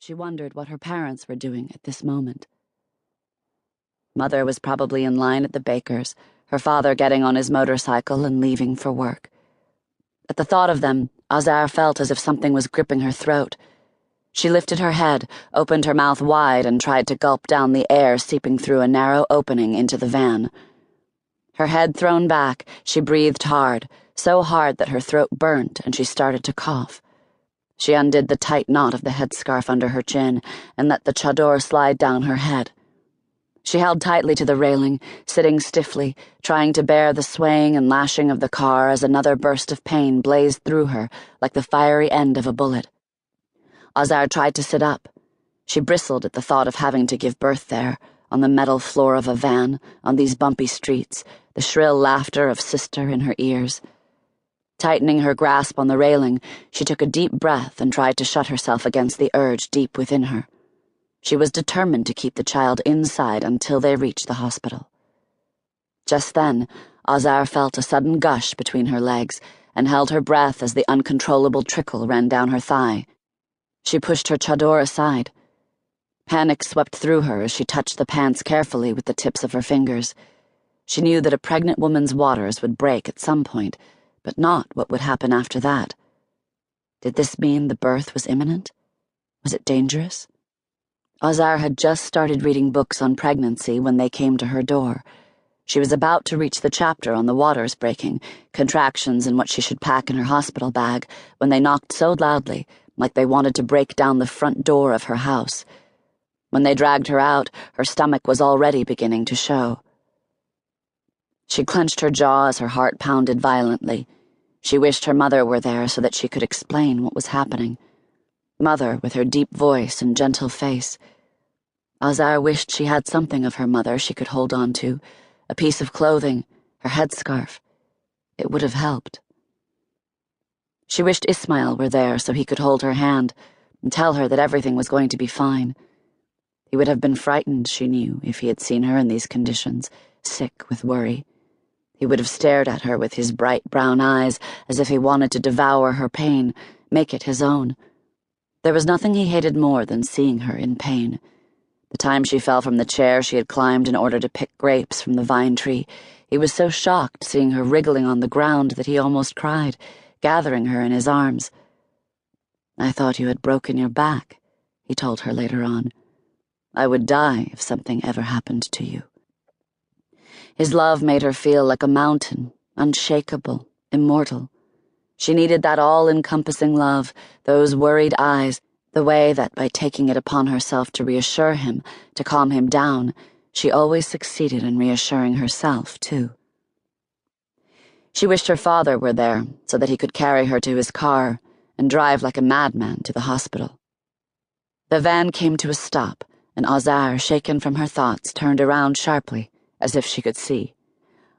She wondered what her parents were doing at this moment. Mother was probably in line at the baker's, her father getting on his motorcycle and leaving for work. At the thought of them, Azar felt as if something was gripping her throat. She lifted her head, opened her mouth wide, and tried to gulp down the air seeping through a narrow opening into the van. Her head thrown back, she breathed hard, so hard that her throat burnt and she started to cough. She undid the tight knot of the headscarf under her chin and let the chador slide down her head. She held tightly to the railing, sitting stiffly, trying to bear the swaying and lashing of the car as another burst of pain blazed through her like the fiery end of a bullet. Azar tried to sit up. She bristled at the thought of having to give birth there, on the metal floor of a van, on these bumpy streets, the shrill laughter of sister in her ears. Tightening her grasp on the railing, she took a deep breath and tried to shut herself against the urge deep within her. She was determined to keep the child inside until they reached the hospital. Just then, Azar felt a sudden gush between her legs and held her breath as the uncontrollable trickle ran down her thigh. She pushed her chador aside. Panic swept through her as she touched the pants carefully with the tips of her fingers. She knew that a pregnant woman's waters would break at some point, but not what would happen after that. Did this mean the birth was imminent? Was it dangerous? Azar had just started reading books on pregnancy when they came to her door. She was about to reach the chapter on the waters breaking, contractions and what she should pack in her hospital bag, when they knocked so loudly, like they wanted to break down the front door of her house. When they dragged her out, her stomach was already beginning to show. She clenched her jaw as her heart pounded violently. She wished her mother were there so that she could explain what was happening. Mother, with her deep voice and gentle face. Azar wished she had something of her mother she could hold on to, a piece of clothing, her headscarf. It would have helped. She wished Ismail were there so he could hold her hand and tell her that everything was going to be fine. He would have been frightened, she knew, if he had seen her in these conditions, sick with worry. He would have stared at her with his bright brown eyes as if he wanted to devour her pain, make it his own. There was nothing he hated more than seeing her in pain. The time she fell from the chair she had climbed in order to pick grapes from the vine tree, he was so shocked seeing her wriggling on the ground that he almost cried, gathering her in his arms. "I thought you had broken your back," he told her later on. "I would die if something ever happened to you." His love made her feel like a mountain, unshakable, immortal. She needed that all-encompassing love, those worried eyes, the way that by taking it upon herself to reassure him, to calm him down, she always succeeded in reassuring herself, too. She wished her father were there so that he could carry her to his car and drive like a madman to the hospital. The van came to a stop, and Azar, shaken from her thoughts, turned around sharply, as if she could see.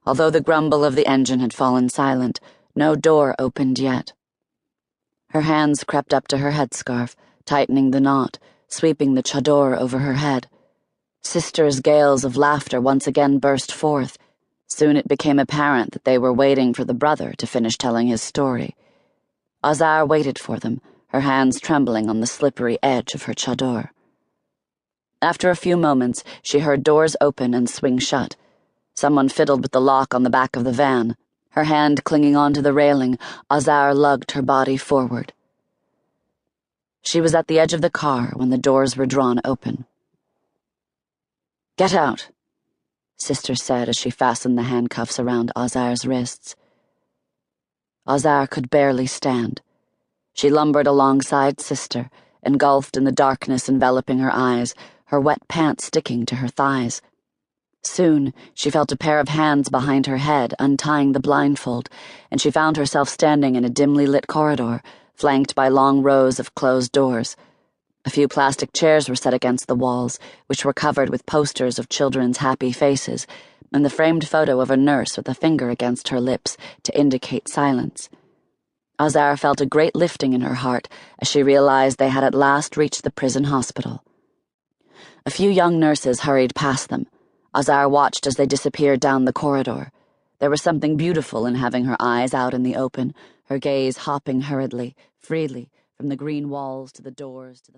Although the grumble of the engine had fallen silent, no door opened yet. Her hands crept up to her headscarf, tightening the knot, sweeping the chador over her head. Sisters' gales of laughter once again burst forth. Soon it became apparent that they were waiting for the brother to finish telling his story. Azar waited for them, her hands trembling on the slippery edge of her chador. After a few moments, she heard doors open and swing shut. Someone fiddled with the lock on the back of the van. Her hand clinging onto the railing, Azar lugged her body forward. She was at the edge of the car when the doors were drawn open. "Get out," Sister said as she fastened the handcuffs around Azar's wrists. Azar could barely stand. She lumbered alongside Sister, engulfed in the darkness enveloping her eyes, her wet pants sticking to her thighs. Soon, she felt a pair of hands behind her head untying the blindfold, and she found herself standing in a dimly lit corridor, flanked by long rows of closed doors. A few plastic chairs were set against the walls, which were covered with posters of children's happy faces, and the framed photo of a nurse with a finger against her lips to indicate silence. Azar felt a great lifting in her heart as she realized they had at last reached the prison hospital. A few young nurses hurried past them. Azar watched as they disappeared down the corridor. There was something beautiful in having her eyes out in the open, her gaze hopping hurriedly, freely, from the green walls to the doors to the